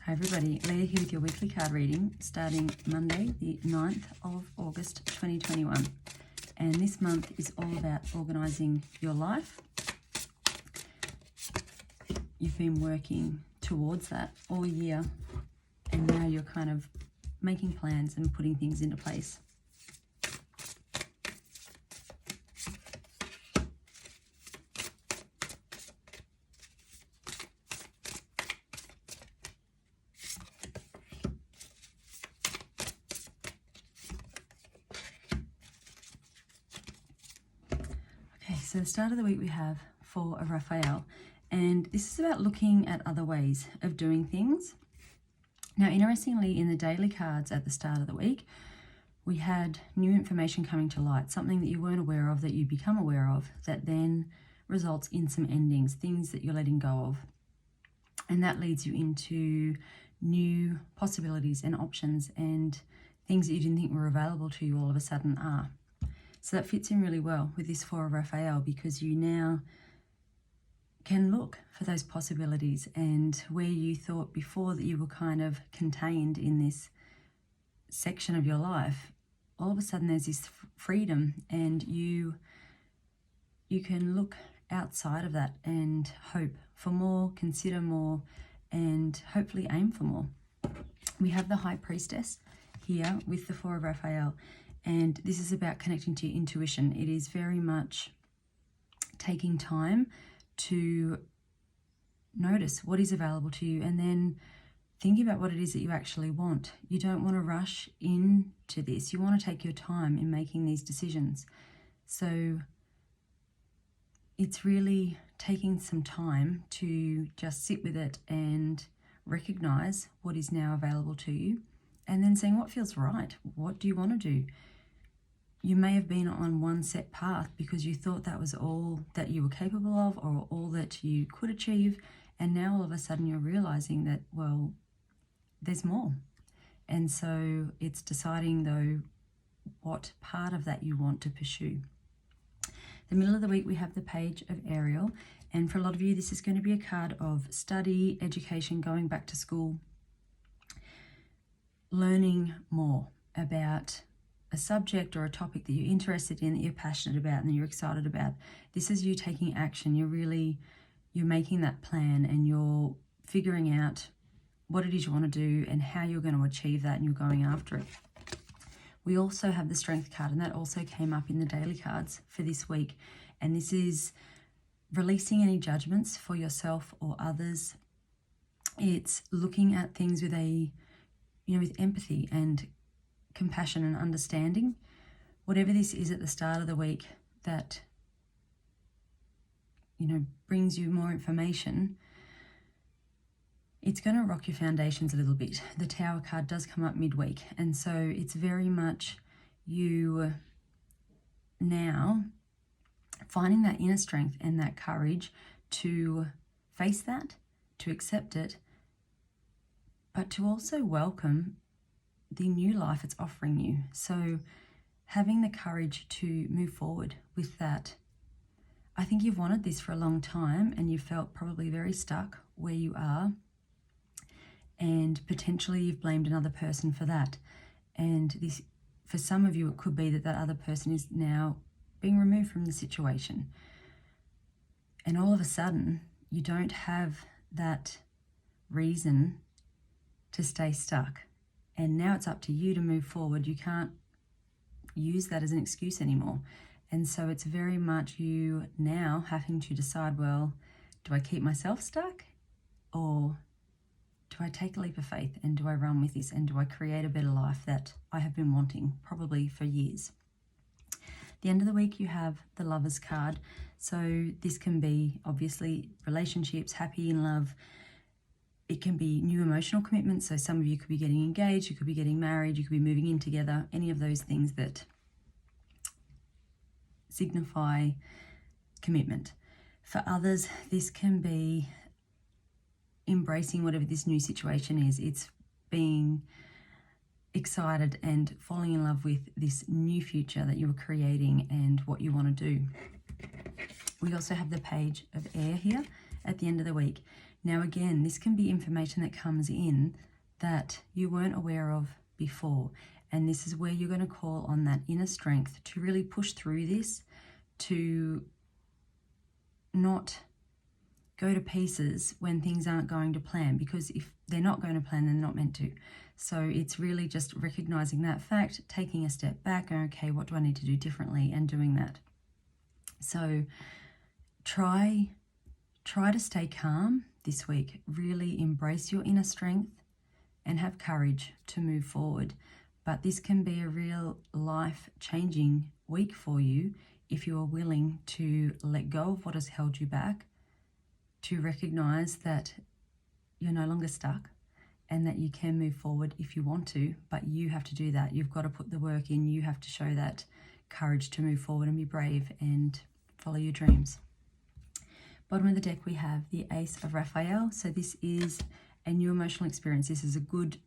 Hi everybody, Leah here with your weekly card reading starting Monday the 9th of August 2021, and this month is all about organising your life. You've been working towards that all year and now you're kind of making plans and putting things into place. So the start of the week we have for a Raphael, and this is about looking at other ways of doing things. Now, interestingly, in the daily cards at the start of the week, we had new information coming to light, something that you weren't aware of that you become aware of, that then results in some endings, things that you're letting go of. And that leads you into new possibilities and options, and things that you didn't think were available to you all of a sudden are. So that fits in really well with this Four of Raphael, because you now can look for those possibilities, and where you thought before that you were kind of contained in this section of your life, all of a sudden there's this freedom, and you can look outside of that and hope for more, consider more, and hopefully aim for more. We have the High Priestess here with the Four of Raphael. And this is about connecting to your intuition. It is very much taking time to notice what is available to you and then thinking about what it is that you actually want. You don't want to rush into this. You want to take your time in making these decisions. So it's really taking some time to just sit with it and recognize what is now available to you, and then seeing what feels right. What do you want to do? You may have been on one set path because you thought that was all that you were capable of or all that you could achieve. And now all of a sudden you're realizing that, well, there's more. And so it's deciding though what part of that you want to pursue. The middle of the week we have the Page of Ariel. And for a lot of you, this is going to be a card of study, education, going back to school, learning more about a subject or a topic that you're interested in, that you're passionate about and that you're excited about. This is you taking action. You're making that plan, and you're figuring out what it is you want to do and how you're going to achieve that, and you're going after it. We also have the Strength card, and that also came up in the daily cards for this week. And this is releasing any judgments for yourself or others. It's looking at things with with empathy and compassion and understanding. Whatever this is at the start of the week that brings you more information, it's going to rock your foundations a little bit. The Tower card does come up midweek, and so it's very much you now finding that inner strength and that courage to face that, to accept it, but to also welcome the new life it's offering you. So having the courage to move forward with that. I think you've wanted this for a long time, and you felt probably very stuck where you are, and potentially you've blamed another person for that. And this, for some of you, it could be that that other person is now being removed from the situation, and all of a sudden you don't have that reason to stay stuck. And now it's up to you to move forward. You can't use that as an excuse anymore. And so it's very much you now having to decide, well, do I keep myself stuck, or do I take a leap of faith and do I run with this, and do I create a better life that I have been wanting probably for years? At the end of the week you have the Lovers card. So this can be obviously relationships, happy in love. It can be new emotional commitments. So some of you could be getting engaged, you could be getting married, you could be moving in together, any of those things that signify commitment. For others, this can be embracing whatever this new situation is. It's being excited and falling in love with this new future that you're creating and what you want to do. We also have the Page of Air here at the end of the week. Now again, this can be information that comes in that you weren't aware of before. And this is where you're going to call on that inner strength to really push through this, to not go to pieces when things aren't going to plan, because if they're not going to plan, they're not meant to. So it's really just recognizing that fact, taking a step back, and okay, what do I need to do differently, and doing that. So try to stay calm this week. Really embrace your inner strength and have courage to move forward. But this can be a real life-changing week for you if you are willing to let go of what has held you back, to recognize that you're no longer stuck and that you can move forward if you want to, but you have to do that. You've got to put the work in. You have to show that courage to move forward and be brave and follow your dreams. Bottom of the deck, we have the Ace of Raphael. So this is a new emotional experience. This is a good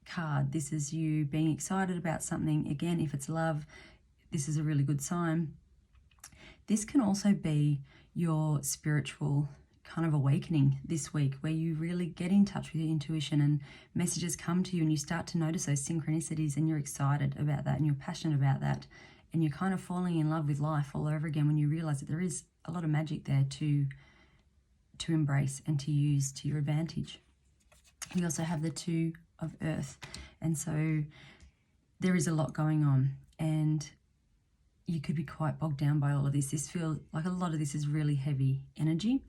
card. This is you being excited about something. Again, if it's love, this is a really good sign. This can also be your spiritual kind of awakening this week, where you really get in touch with your intuition and messages come to you and you start to notice those synchronicities, and you're excited about that and you're passionate about that, and you're kind of falling in love with life all over again when you realize that there is a lot of magic there to embrace and to use to your advantage. We also have the Two of Earth, and so there is a lot going on and you could be quite bogged down by all of this. This feels like a lot of this is really heavy energy,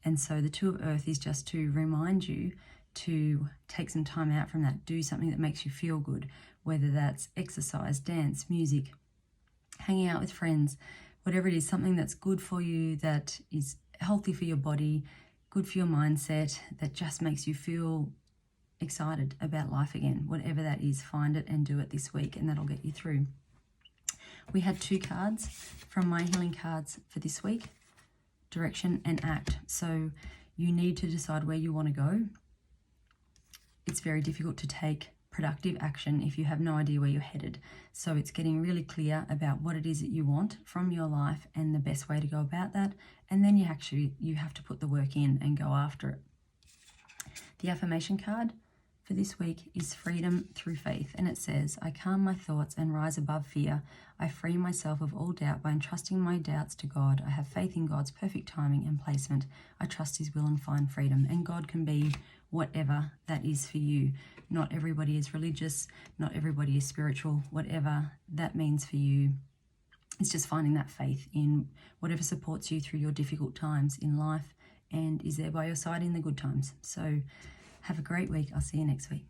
and so the Two of Earth is just to remind you to take some time out from that. Do something that makes you feel good, whether that's exercise, dance, music, hanging out with friends, whatever it is, something that's good for you, that is healthy for your body, good for your mindset, that just makes you feel excited about life again. Whatever that is, find it and do it this week, and that'll get you through. We had 2 cards from my healing cards for this week, direction and act. So you need to decide where you want to go. It's very difficult to take productive action if you have no idea where you're headed. So it's getting really clear about what it is that you want from your life and the best way to go about that. And then you have to put the work in and go after it. The affirmation card for this week is freedom through faith. And it says, I calm my thoughts and rise above fear. I free myself of all doubt by entrusting my doubts to God. I have faith in God's perfect timing and placement. I trust his will and find freedom. And God can be whatever that is for you. Not everybody is religious, not everybody is spiritual, whatever that means for you. It's just finding that faith in whatever supports you through your difficult times in life and is there by your side in the good times. So have a great week. I'll see you next week.